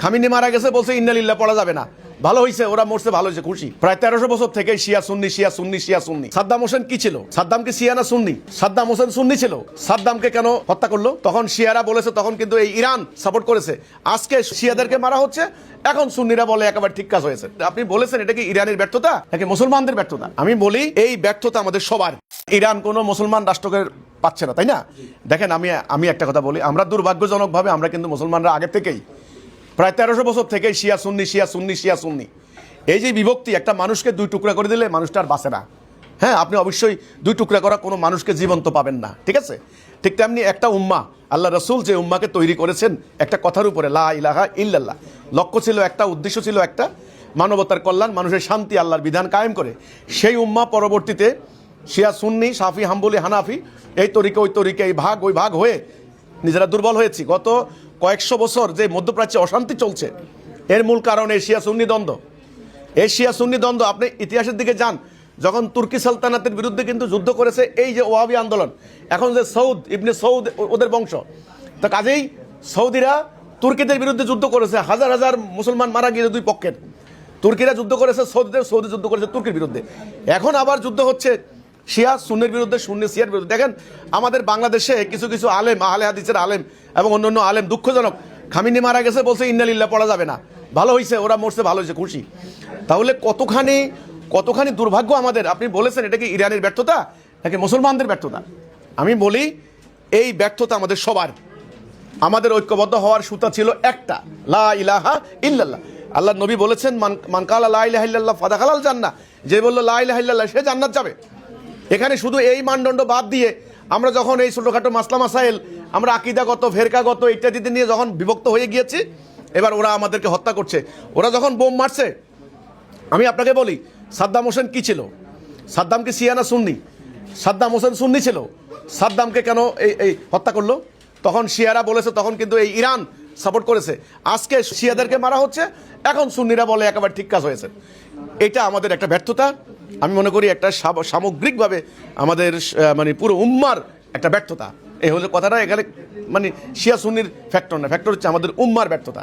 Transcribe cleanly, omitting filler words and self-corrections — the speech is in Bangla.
খামিনি মারা গেছে বলছে ইন্নালিল্লাহ পড়া যাবে না, ভালো হয়েছে, ওরা মরছে, ভালো হয়েছে, খুশি। প্রায় 1300 বছর থেকে শিয়া সুন্নি শিয়া সুন্নি শিয়া সুন্নি। সাদ্দাম হোসেন কি ছিল? সাদ্দাম কি শিয়া না সুন্নি? সাদ্দাম হোসেন সুন্নি ছিল। সাদ্দামকে কেন হত্যা করলো? তখন শিয়ারা বলেছে, তখন কিন্তু এই ইরান সাপোর্ট করেছে। আজকে শিয়াদেরকে মারা হচ্ছে, এখন সুন্নিরা বলে একেবারে ঠিক কাজ হয়েছে। আপনি বলেছেন এটা কি ইরানের ব্যর্থতা নাকি মুসলমানদের ব্যর্থতা? আমি বলি এই ব্যর্থতা আমাদের সবার। ইরান কোনো মুসলমান রাষ্ট্রকে পাচ্ছে না, তাই না? দেখেন আমি একটা কথা বলি, আমরা দুর্ভাগ্যজনকভাবে আমরা কিন্তু মুসলমানরা আগে থেকেই প্রায় 1300 বছর থেকে শিয়া সুন্নি শিয়া সুন্নি শিয়া সুন্নি, এই যে বিভক্তি, একটা মানুষকে দুই টুকরা করে দিলে মানুষটা আর বাঁচে না। হ্যাঁ, আপনি অবশ্যই দুই টুকরা করা কোনো মানুষকে জীবন্ত পাবেন না, ঠিক আছে? ঠিক তেমনি একটা উম্মাহ, আল্লাহ রসুল যে উম্মাকে তৈরি করেছেন একটা কথার উপরে, লা ইলাহা ইল্লাল্লাহ, লক্ষ্য ছিল একটা, উদ্দেশ্য ছিল একটা, মানবতার কল্যাণ, মানুষের শান্তি, আল্লাহর বিধান কায়েম করে। সেই উম্মাহ পরবর্তীতে শিয়া সুন্নি, শাফি, হাম্বলি, হানাফি, এই তরিকা ওই তরিকা, এই ভাগ ওই ভাগ হয়ে নিজেরা দুর্বল হয়েছি। গত কয়েকশো বছর যে মধ্যপ্রাচ্যে অশান্তি চলছে, এর মূল কারণ এশিয়া সুন্নি দ্বন্দ্ব। এশিয়া সুন্নি দ্বন্দ্ব, আপনি ইতিহাসের দিকে যান, যখন তুর্কি সালতানাতের বিরুদ্ধে কিন্তু যুদ্ধ করেছে এই যে ওয়াহাবি আন্দোলন, এখন যে সৌদ ইবনে সৌদ ওদের বংশ, তো কাজেই সৌদিরা তুর্কিদের বিরুদ্ধে যুদ্ধ করেছে, হাজার হাজার মুসলমান মারা গিয়েছে দুই পক্ষের। তুর্কিরা যুদ্ধ করেছে সৌদিদের, সৌদি যুদ্ধ করেছে তুর্কির বিরুদ্ধে। এখন আবার যুদ্ধ হচ্ছে শিয়া সুন্নির বিরুদ্ধে, সুন্নি শিয়ার বিরুদ্ধে। দেখেন আমাদের বাংলাদেশে কিছু কিছু আলেম, আহলে হাদিসের আলেম এবং অন্যান্য আলেম, দুঃখজনক, খামিনি মারা গেছে বলছে ইন্নালিল্লাহ পড়া যাবে না, ভালো হয়েছে, ওরা মরছে, ভালো হয়েছে, খুশি। তাহলে কতখানি দুর্ভাগ্য আমাদের। আপনি বলেছেন এটা কি ইরানের ব্যর্থতা নাকি মুসলমানদের ব্যর্থতা? আমি বলি এই ব্যর্থতা আমাদের সবার। আমাদের ঐক্যবদ্ধ হওয়ার সুতা ছিল একটা, লা ইলাহা ইল্লাল্লাহ। আল্লাহ নবী বলেছেন, মান কালা লা ইলাহা ইল্লাল্লাহ ফাদাখালাল জান্নাহ, যে বলল লা ইলাহা ইল্লাল্লাহ সে জান্নাত যাবে। এখানে শুধু এই মানদণ্ড বাদ দিয়ে আমরা যখন এই ছোটোখাটো মাসলা মাসাইল, আমরা আকিদাগত, ফেরকাগত ইত্যাদিতে নিয়ে যখন বিভক্ত হয়ে গিয়েছি, এবার ওরা আমাদেরকে হত্যা করছে। ওরা যখন বোম মারছে, আমি আপনাকে বলি, সাদ্দাম হোসেন কি ছিল? সাদ্দাম কি শিয়া না সুন্নি? সাদ্দাম হোসেন সুন্নি ছিল। সাদ্দামকে কেন এই হত্যা করলো? তখন শিয়ারা বলেছে, তখন কিন্তু এই ইরান সাপোর্ট করেছে। আজকে শিয়াদেরকে মারা হচ্ছে, এখন সুন্নিরা বলে একেবারে ঠিক কাজ হয়েছে। এটা আমাদের একটা ব্যর্থতা। আমি মনে করি একটা সামগ্রিকভাবে আমাদের মানে পুরো উম্মার একটা ব্যর্থতা। এই হলো কথাটা। এখানে মানে শিয়া সুন্নির ফ্যাক্টর না, ফ্যাক্টর হচ্ছে আমাদের উম্মার ব্যর্থতা।